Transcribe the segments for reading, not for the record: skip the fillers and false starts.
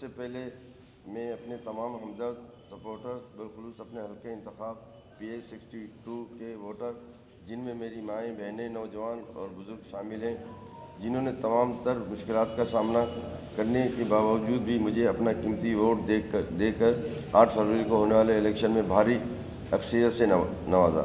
سے پہلے میں اپنے تمام ہمدرد سپورٹرز بالخصوص اپنے حلقے انتخاب PH 62 کے ووٹر، جن میں میری مائیں، بہنیں، نوجوان اور بزرگ شامل ہیں، جنہوں نے تمام تر مشکلات کا سامنا کرنے کے باوجود بھی مجھے اپنا قیمتی ووٹ دے کر 8 فروری کو ہونے والے الیکشن میں بھاری اکثریت سے نوازا،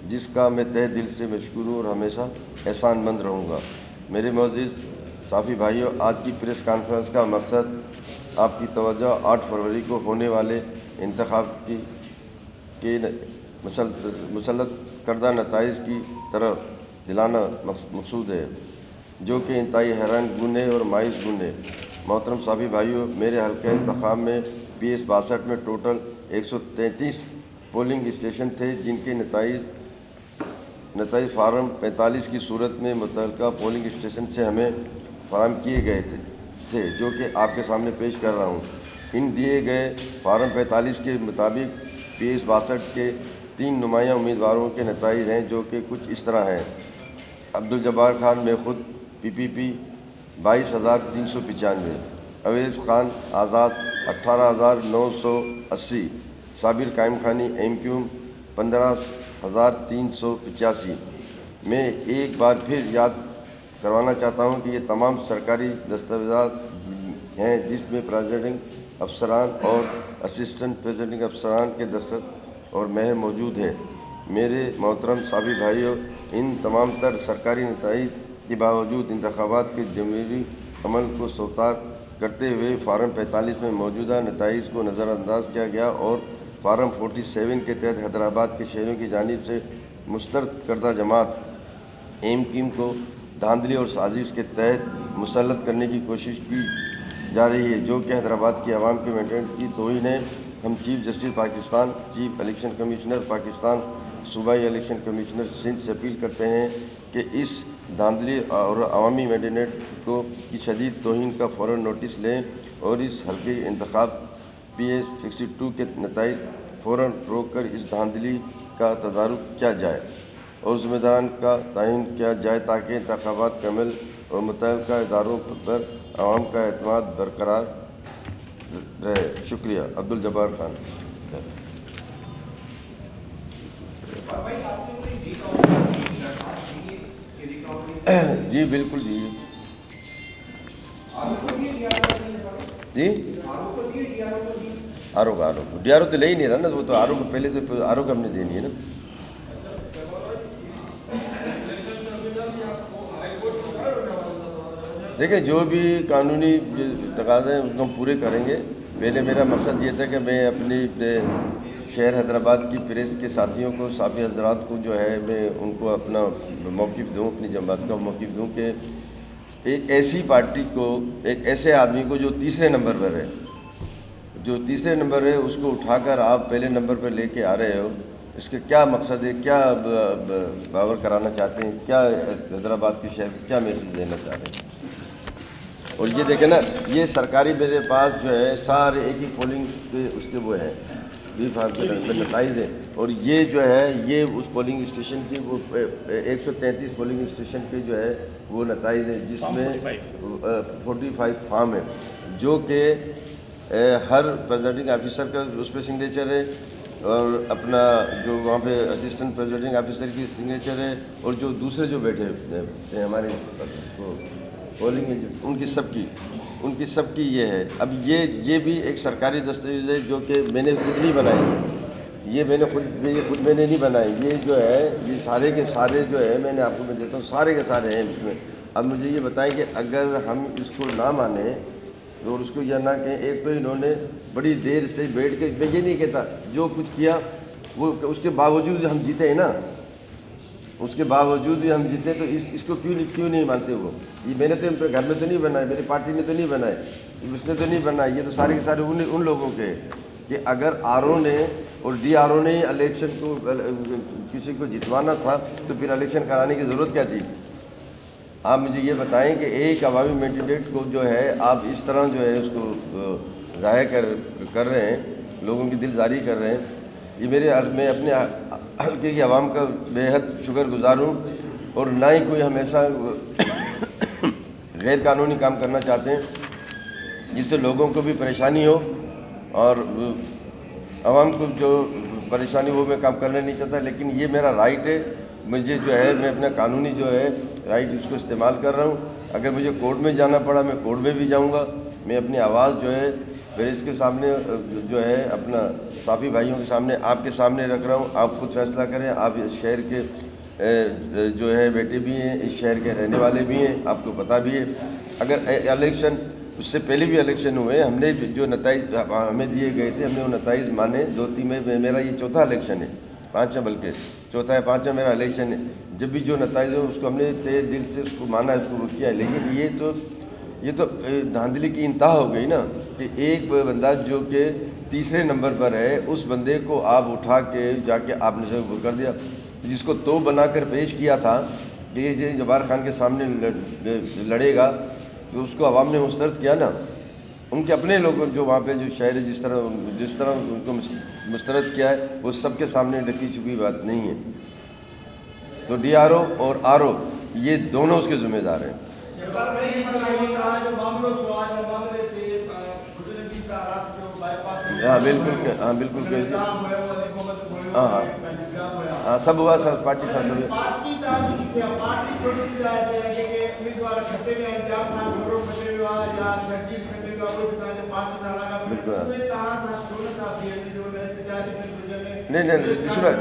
جس کا میں تہہ دل سے مشکور ہوں اور ہمیشہ احسان مند رہوں گا۔ میرے معزز صحافی بھائیوں، آج کی پریس کانفرنس کا مقصد آپ کی توجہ 8 فروری کو ہونے والے انتخاب کے مسلط کردہ نتائج کی طرف دلانا مقصود ہے، جو کہ انتہائی حیران کن اور مایوس کن ہے۔ محترم صحافی بھائیوں، میرے حلقہ انتخاب میں PH 62 میں ٹوٹل 133 پولنگ اسٹیشن تھے، جن کے نتائج فارم 45 کی صورت میں متعلقہ پولنگ اسٹیشن سے ہمیں فراہم کیے گئے تھے، جو کہ آپ کے سامنے پیش کر رہا ہوں۔ ان دیے گئے فارم 45 کے مطابق PH 62 کے 3 نمایاں امیدواروں کے نتائج ہیں، جو کہ کچھ اس طرح ہیں: عبدالجبار خان میں خود PPP 22,395، اویس خان آزاد 18,980، صابر قائم خانی MQ 15,385۔ میں ایک بار پھر یاد کروانا چاہتا ہوں کہ یہ تمام سرکاری دستاویزات ہیں، جس میں پریزائڈنگ افسران اور اسسٹنٹ پریزائڈنگ افسران کے دستخط اور مہر موجود ہیں۔ میرے محترم صحافی بھائیوں، ان تمام تر سرکاری نتائج کے باوجود انتخابات کے جمہوری عمل کو سوتار کرتے ہوئے فارم 45 میں موجودہ نتائج کو نظر انداز کیا گیا اور فارم 47 کے تحت حیدرآباد کے شہریوں کی جانب سے مسترد کردہ جماعت MQ کو دھاندلی اور سازش کے تحت مسلط کرنے کی کوشش کی جا رہی ہے، جو کہ حیدرآباد کی عوام کے مینڈیٹ کی توہین ہے۔ ہم chief justice Pakistan, chief election commissioner Pakistan, صوبائی الیکشن کمشنر سندھ سے اپیل کرتے ہیں کہ اس دھاندلی اور عوامی مینڈیٹ کی شدید توہین کا فوراً نوٹس لیں اور اس حلقے انتخاب PH 62 کے نتائج فوراً روک کر اس دھاندلی کا تدارک کیا جائے اور ذمہ داران کا تعین کیا جائے، تاکہ انتخابات کا عمل اور متعلقہ اداروں پر عوام کا اعتماد برقرار رہے۔ شکریہ۔ عبدالجبار خان۔ جی بالکل جی جی آروپ DRO تو لے ہی نہیں رہا نا، وہ تو آروپ پہلے تو آروپ ہم نے دینی ہے نا۔ دیکھیں، جو بھی قانونی تقاضے ہیں اس کو ہم پورے کریں گے۔ پہلے میرا مقصد یہ تھا کہ میں اپنی شہر حیدرآباد کی پریس کے ساتھیوں کو، صحافی حضرات کو جو ہے میں ان کو اپنا موقف دوں، اپنی جماعت کا موقف دوں کہ ایک ایسی پارٹی کو، ایک ایسے آدمی کو جو تیسرے نمبر پر ہے، اس کو اٹھا کر آپ پہلے نمبر پر لے کے آ رہے ہو، اس کا کیا مقصد ہے؟ کیا باور کرانا چاہتے ہیں؟ کیا حیدرآباد کے شہر کو کیا میسیج دینا چاہ رہے ہیں؟ اور یہ دیکھیں نا، یہ سرکاری میرے پاس جو ہے سارے ایک ہی پولنگ کے اس کے وہ ہیں، نتائج ہیں، اور یہ جو ہے یہ اس پولنگ اسٹیشن کی وہ 133 پولنگ اسٹیشن کے جو ہے وہ نتائج ہیں، جس میں 45 فارم ہیں، جو کہ ہر پریزائڈنگ آفیسر کا اس پہ سگنیچر ہے، اور اپنا جو وہاں پہ اسسٹنٹ پریزائڈنگ آفیسر کی سگنیچر ہے، اور جو دوسرے جو بیٹھے ہیں ہمارے پولنگ ہے ان کی سب کی یہ ہے۔ اب یہ بھی ایک سرکاری دستاویز ہے، جو کہ میں نے خود نہیں بنائی ہے، یہ میں نے خود نہیں بنائی، یہ جو ہے یہ سارے کے سارے جو ہے میں نے آپ کو میں دیتا ہوں، سارے کے سارے ہیں اس میں۔ اب مجھے یہ بتائیں کہ اگر ہم اس کو نہ مانیں اور اس کو یہ نہ کہیں، ایک تو انہوں نے بڑی دیر سے بیٹھ کے، میں یہ نہیں کہتا جو کچھ کیا وہ اس کے باوجود ہم جیتے ہیں نا، اس کے باوجود بھی ہم جیتے تو اس کو کیوں نہیں مانتے وہ؟ یہ میں نے تو گھر میں تو نہیں بنائے، میری پارٹی نے تو نہیں بنائے، اس نے تو نہیں بنائے، یہ تو سارے کے سارے ان لوگوں کے کہ اگر RO نے اور DRO نے الیکشن کو کسی کو جتوانا تھا تو پھر الیکشن کرانے کی ضرورت کیا تھی؟ آپ مجھے یہ بتائیں کہ ایک عوامی مینڈیٹ کو جو ہے آپ اس طرح جو ہے اس کو ضائع کر رہے ہیں، لوگوں کی دلزاری کر رہے ہیں۔ یہ میں اپنے حلقے کی عوام کا بے حد شکر گزار ہوں، اور نہ ہی کوئی ہمیشہ غیر قانونی کام کرنا چاہتے ہیں۔ جس سے لوگوں کو بھی پریشانی ہو اور عوام کو جو پریشانی وہ میں کام کرنا نہیں چاہتا، لیکن یہ میرا رائٹ ہے، مجھے جو ہے میں اپنا قانونی جو ہے رائٹ اس کو استعمال کر رہا ہوں۔ اگر مجھے کورٹ میں جانا پڑا میں کورٹ میں بھی جاؤں گا، میں اپنی آواز جو ہے پریس کے سامنے جو ہے اپنا صحافی بھائیوں کے سامنے آپ کے سامنے رکھ رہا ہوں۔ آپ خود فیصلہ کریں، آپ اس شہر کے جو ہے بیٹے بھی ہیں، اس شہر کے رہنے والے بھی ہیں، آپ کو پتہ بھی ہے۔ اگر الیکشن اس سے پہلے بھی الیکشن ہوئے، ہم نے جو نتائج ہمیں دیے گئے تھے ہم نے وہ نتائج مانے۔ 2-3 میں میرا یہ چوتھا الیکشن ہے، 5واں بلکہ چوتھا ہے، 5واں میرا الیکشن ہے۔ جب بھی جو نتائج ہو اس کو ہم نے تہہ دل سے اس کو مانا، اس کو وہ کیا ہے۔ لیکن یہ تو دھاندلی کی انتہا ہو گئی نا کہ ایک بندہ جو کہ تیسرے نمبر پر ہے، اس بندے کو آپ اٹھا کے جا کے آپ نے وہ کر دیا، جس کو تو بنا کر پیش کیا تھا کہ یہ جبار خان کے سامنے لڑے گا، تو اس کو عوام نے مسترد کیا نا۔ ان کے اپنے لوگوں جو وہاں پہ جو شہر جس طرح ان کو مسترد کیا ہے وہ سب کے سامنے ڈکی چھپی بات نہیں ہے۔ تو ڈی آر او اور آر او یہ دونوں اس کے ذمہ دار ہیں۔ ہاں بالکل، ہاں بالکل، ہاں سب ہوا سر، پارٹی سر سب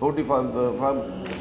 40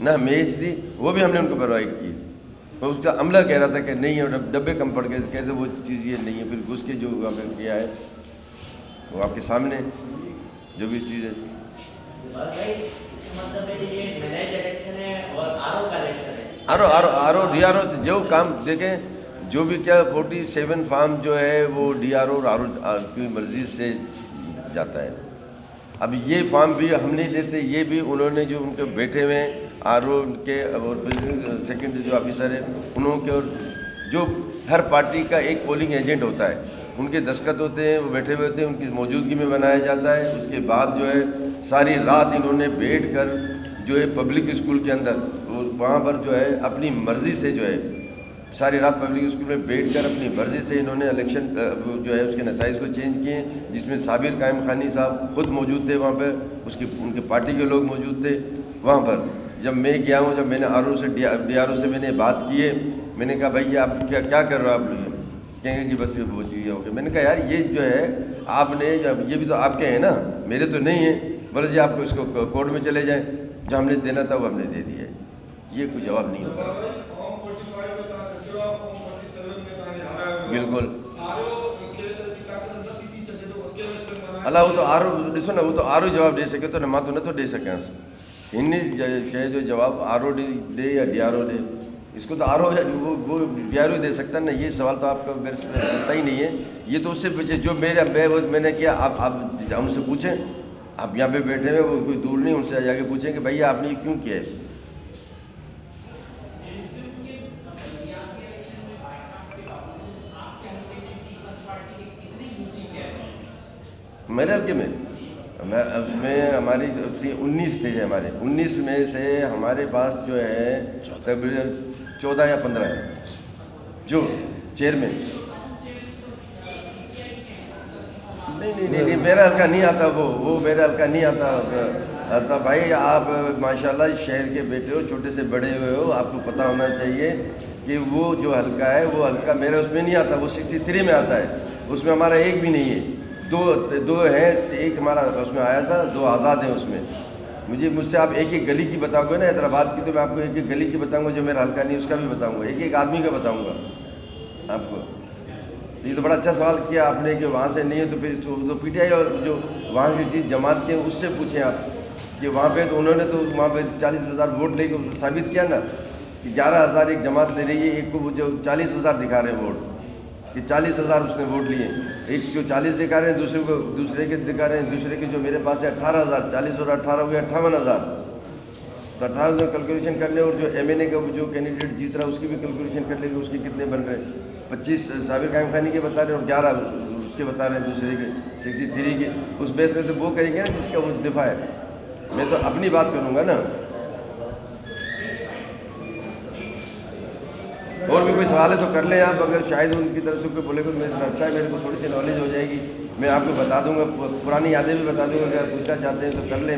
نہ میز تھی، وہ بھی ہم نے ان کو پرووائڈ کی. اس کا عملہ کہہ رہا تھا کہ نہیں ہے، ڈبے کم پڑ گئے، کہتے وہ چیز یہ نہیں ہے. پھر گھس کے جو وہاں پہ کیا ہے وہ آپ کے سامنے جو بھی چیز ہے. ڈی آر او جو کام دیکھیں، جو بھی کیا 47 فارم جو ہے وہ ڈی آر او کی مرضی سے جاتا ہے. اب یہ فارم بھی ہم نہیں دیتے، یہ بھی انہوں نے جو ان کے بیٹھے ہوئے ہیں آر او کے اور سیکنڈ جو آفیسر ہیں انہوں کے، اور جو ہر پارٹی کا ایک پولنگ ایجنٹ ہوتا ہے ان کے دستخط ہوتے ہیں، وہ بیٹھے ہوئے ہوتے ہیں، ان کی موجودگی میں بنایا جاتا ہے. اس کے بعد جو ہے ساری رات انہوں نے بیٹھ کر جو ہے پبلک اسکول کے اندر وہاں پر جو ہے اپنی مرضی سے جو ہے ساری رات پبلک اسکول میں بیٹھ کر اپنی مرضی سے انہوں نے الیکشن جو ہے اس کے نتائج کو چینج کیے، جس میں صابر قائم خانی صاحب خود موجود تھے وہاں پہ، ان کے پارٹی کے لوگ موجود تھے وہاں پر. جب میں گیا ہوں، جب میں نے ڈی آر او سے میں نے بات کی ہے، میں نے کہا بھائی آپ کیا کر رہے ہو آپ لوگ؟ کہیں گے جی بس وہ چیز ہو گئی. میں نے کہا یار یہ جو ہے آپ نے، یہ بھی تو آپ کے ہیں نا، میرے تو نہیں ہیں. بولے جی آپ کو اس کو کورٹ میں چلے جائیں، جو ہم نے دینا تھا وہ ہم نے دے دیا ہے. یہ کوئی جواب نہیں ہوتا. بالکل اللہ وہ تو ڈسو نا، وہ تو آر او جواب دے سکے تو نہ ماں تو نہ تو دے سکیں ان شے جو جواب آر او دے یا ڈی آر او دے، اس کو تو آر او وہ ڈی آر او دے سکتا ہے نا. یہ سوال تو آپ کا میرے سے ملتا ہی نہیں ہے. یہ تو اس سے پوچھے جو میں نے کیا، آپ ہم سے پوچھیں، آپ یہاں پہ بیٹھے ہوئے، وہ کوئی دور نہیں، ان سے جا کے پوچھیں کہ بھائی آپ نے یہ کیوں کیا ہے. میرے حلقے میں اس میں ہماری 19 تھے، ہمارے 19 میں سے ہمارے پاس جو ہے تقریباً 14 یا 15 ہے جو چیئرمین. نہیں میرا حلقہ نہیں آتا، وہ میرا حلقہ نہیں آتا. بھائی آپ ماشاءاللہ شہر کے بیٹے ہو، چھوٹے سے بڑے ہوئے ہو، آپ کو پتہ ہونا چاہیے کہ وہ جو حلقہ ہے وہ حلقہ میرا اس میں نہیں آتا، وہ 63 میں آتا ہے. اس میں ہمارا ایک بھی نہیں ہے، دو ہیں. ایک ہمارا اس میں آیا تھا، 2 آزاد ہیں اس میں. مجھ سے آپ ایک گلی کی بتاؤ گے نا حیدرآباد کی، تو میں آپ کو ایک گلی کی بتاؤں گا. جو میرا حلقہ نہیں اس کا بھی بتاؤں گا، ایک آدمی کا بتاؤں گا آپ کو. یہ تو بڑا اچھا سوال کیا آپ نے کہ وہاں سے نہیں ہے، تو پھر تو پی ٹی آئی اور جو وہاں کی چیز جماعت کے اس سے پوچھیں آپ کہ وہاں پہ تو انہوں نے تو وہاں پہ 40,000 ووٹ لے کے ثابت کیا نا کہ 11,000 ایک جماعت لے رہی ہے، ایک کو جو 40,000 دکھا رہے ہیں ووٹ، کہ 40,000 اس نے ووٹ لیے. ایک جو 40 دکھا رہے ہیں، دوسرے کے دکھا رہے ہیں، دوسرے کے جو میرے پاس ہے 18,000. 40 اور 18 ہو گیا 58,000. تو 18,000 کیلکولیشن کر لیں، اور جو ایم این اے کا جو کینڈیڈیٹ جیت رہا ہے اس کی بھی کیلکولیشن کر لیں کہ اس کے کتنے بن رہے ہیں. 25 صابر قائم خانی کے بتا رہے ہیں اور 11 اس کے بتا رہے ہیں، دوسرے کے 63 کے. اس بیس میں تو وہ کریں گے نا جس کا وہ دفاع ہے. میں تو اپنی بات کروں گا نا. اور بھی کوئی سوال ہے تو کر لیں آپ، اگر شاید ان کی طرف سے کوئی بولے گا اچھا ہے، میرے کو تھوڑی سی نالج ہو جائے گی، میں آپ کو بتا دوں گا، پرانی یادیں بھی بتا دوں گا. اگر پوچھنا چاہتے ہیں تو کر لیں.